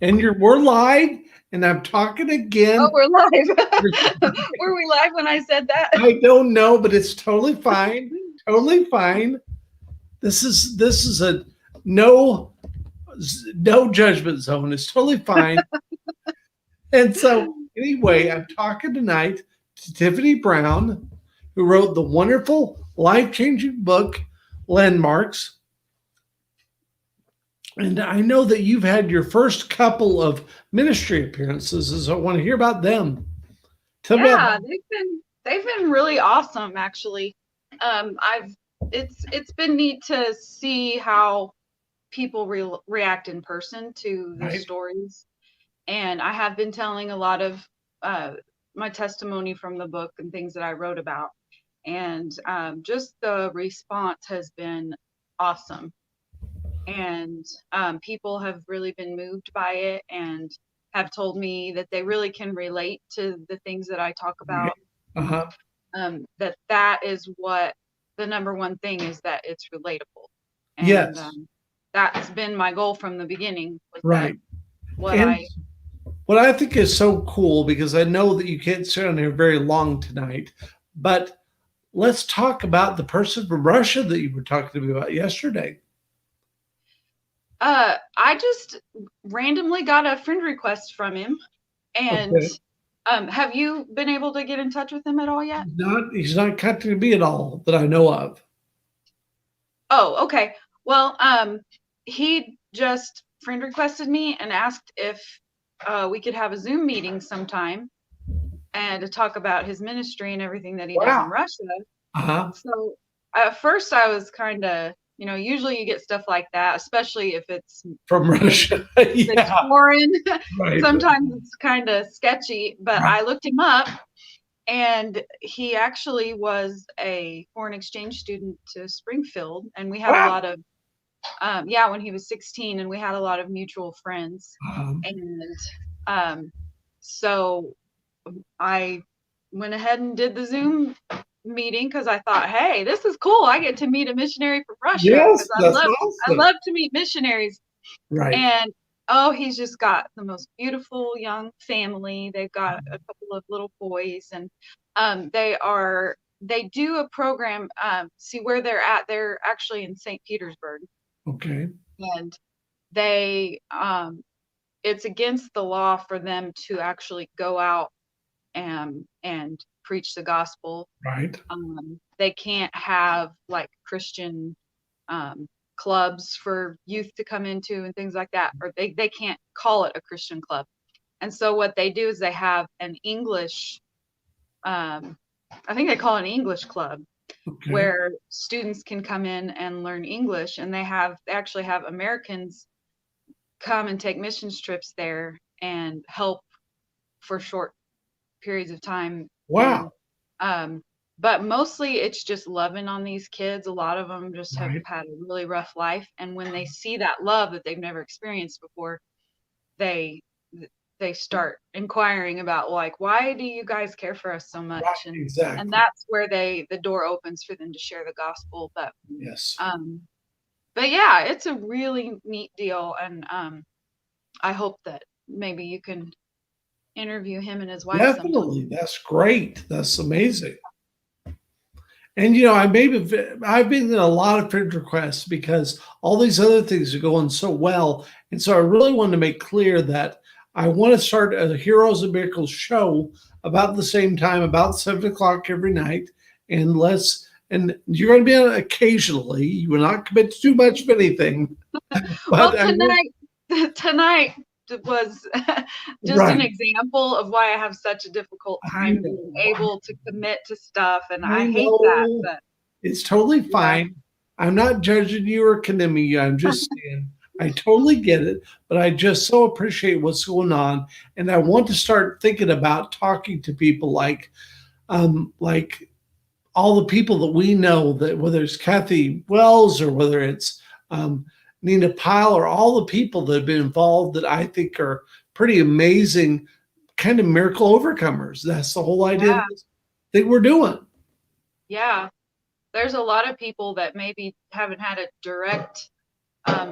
And we're live, and I'm talking Oh, again. we're live. Were we live when I said that? I don't know, but it's totally fine. Totally fine. This is a no no judgment zone. It's totally fine. And so anyway, I'm talking tonight to Tiffany Brown, who wrote the wonderful, life-changing book Landmarks. And I know that you've had your first couple of ministry appearances, so I want to hear about them. Tell me about Yeah, they've been really awesome actually. I've it's been neat to see how people react in person to the right. stories, and I have been telling a lot of uh, my testimony from the book and things that I wrote about, and just the response has been awesome. And people have really been moved by it and have told me that they really can relate to the things that I talk Right. about. Uh-huh. That is what the number one thing is, that it's relatable, and Yes. that's been my goal from the beginning. Was that Right. what And I what I think is so cool, because I know that you can't sit on here very long tonight, but let's talk about the person from Russia that you were talking to me about yesterday. I just randomly got a friend request from him, and Okay. have you been able to get in touch with him at all yet? He's not connected to me at all that I know of. Oh, okay. Well, he just friend requested me and asked if we could have a Zoom meeting sometime and to talk about his ministry and everything that he does Wow. in Russia. Uh-huh. So at first I was kind of, usually you get stuff like that, especially if it's From Russia. it's Yeah. foreign. Right. Sometimes it's kind of sketchy, but Right. I looked him up, and he actually was a foreign exchange student to Springfield, and we had a Wow. lot of yeah, when he was 16, and we had a lot of mutual friends. Um, And um, so I went ahead and did the Zoom meeting because I thought, hey, this is cool. I get to meet a missionary from Russia because yes, I that's I awesome. love to meet missionaries. Right. And oh, he's just got the most beautiful young family. They've got a couple of little boys, and they do a program. See where they're at. They're actually in St. Petersburg, Okay. and they it's against the law for them to actually go out and preach the gospel. Right. They can't have like Christian um, clubs for youth to come into and things like that, or they can't call it a Christian club. And so what they do is they have an English, um, I think they call it an English club, Okay. where students can come in and learn English, and they actually have Americans come and take missions trips there and help for short periods of time. Wow. And um but mostly it's just loving on these kids. A lot of them just have Right. had a really rough life, and when they see that love that they've never experienced before, they they start inquiring about, like, why do you guys care for us so Right. much? And Exactly. that's where the door opens for them to share the gospel. Yes. Um but yeah, it's a really neat deal, and I hope that maybe you can interview him and his wife Definitely. sometime. That's great. That's amazing. And I've been in a lot of friend requests because all these other things are going so well. And so I really wanted to make clear that I want to start a Heroes and Miracles show about the same time, about 7 o'clock every night. And you're going to be on it occasionally. You will not commit to too much of anything, Well, but I will. tonight was just an Right. example of why I have such a difficult I time being know. able to commit to stuff, and I I hate that. know. But It's totally yeah, fine. I'm not judging you or condemning you. I'm just saying I totally get it, but I just so appreciate what's going on, and I want to start thinking about talking to people like all the people that we know, that whether it's Kathy Wells or whether it's um, Nina Pyle, or all the people that have been involved that I think are pretty amazing, kind of miracle overcomers. That's the whole idea of yeah, this thing we're doing. yeah. There's a lot of people that maybe haven't had a direct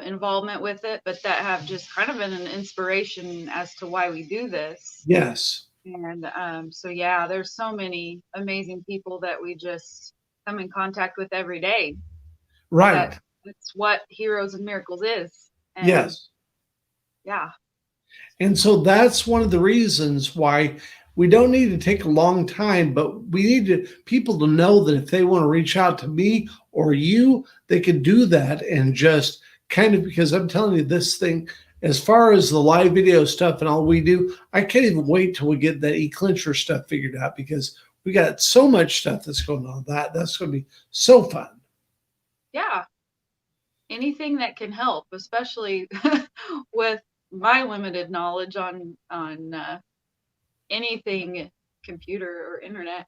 involvement with it, but that have just kind of been an inspiration as to why we do this. Yes. And so, yeah, there's so many amazing people that we just come in contact with every day. Right. That's what Heroes and Miracles is. And Yes. yeah. And so that's one of the reasons why we don't need to take a long time, but we need people to know that if they want to reach out to me or you, they can do that. And just kind of, because I'm telling you this thing, as far as the live video stuff and all we do, I can't even wait till we get that e-clincher stuff figured out, because we got so much stuff that's going on. That's going to be so fun. Yeah. Anything that can help, especially with my limited knowledge on anything computer or internet.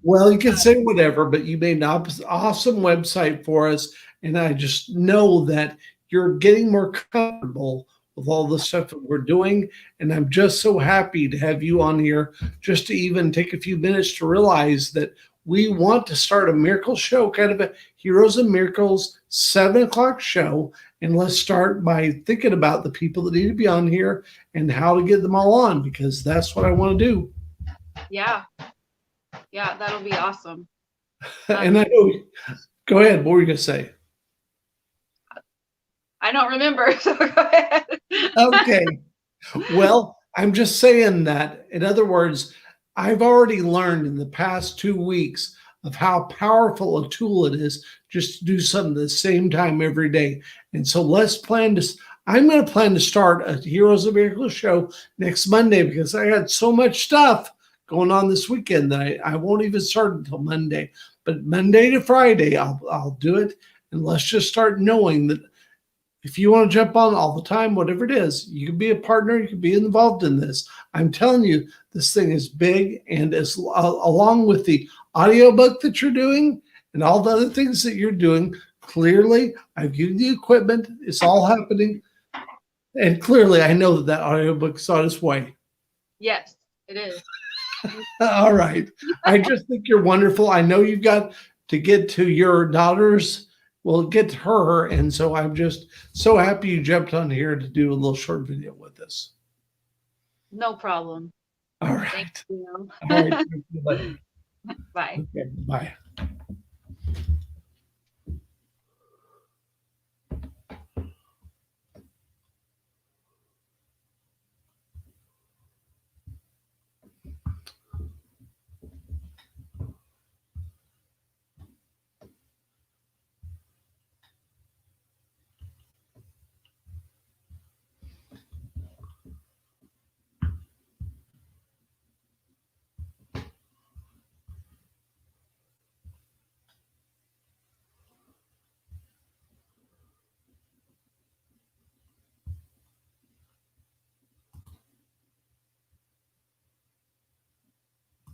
Well, you can say whatever, but you made an awesome website for us. And I just know that you're getting more comfortable with all the stuff that we're doing. And I'm just so happy to have you on here, just to even take a few minutes to realize that we want to start a miracle show, kind of a Heroes and Miracles 7 o'clock show. And let's start by thinking about the people that need to be on here and how to get them all on, because that's what I want to do. Yeah. Yeah, that'll be awesome. And I know, go ahead. What were you going to say? I don't remember, so go ahead. Okay. Well, I'm just saying that, in other words, I've already learned in the past 2 weeks of how powerful a tool it is just to do something at the same time every day. And so I'm going to plan to start a Heroes of Miracles show next Monday, because I got so much stuff going on this weekend that I won't even start until Monday. But Monday to Friday, I'll do it. And let's just start knowing that if you want to jump on all the time, whatever it is, you can be a partner, you can be involved in this. I'm telling you, this thing is big. And as along with the audiobook that you're doing and all the other things that you're doing, clearly I've given you the equipment. It's all happening. And clearly I know that audiobook is on its way. Yes, it is. All right. I just think you're wonderful. I know you've got to get to your daughter's. We'll get to her. And so I'm just so happy you jumped on here to do a little short video with us. No problem. All right. Thank you. All right. Bye. Okay, bye.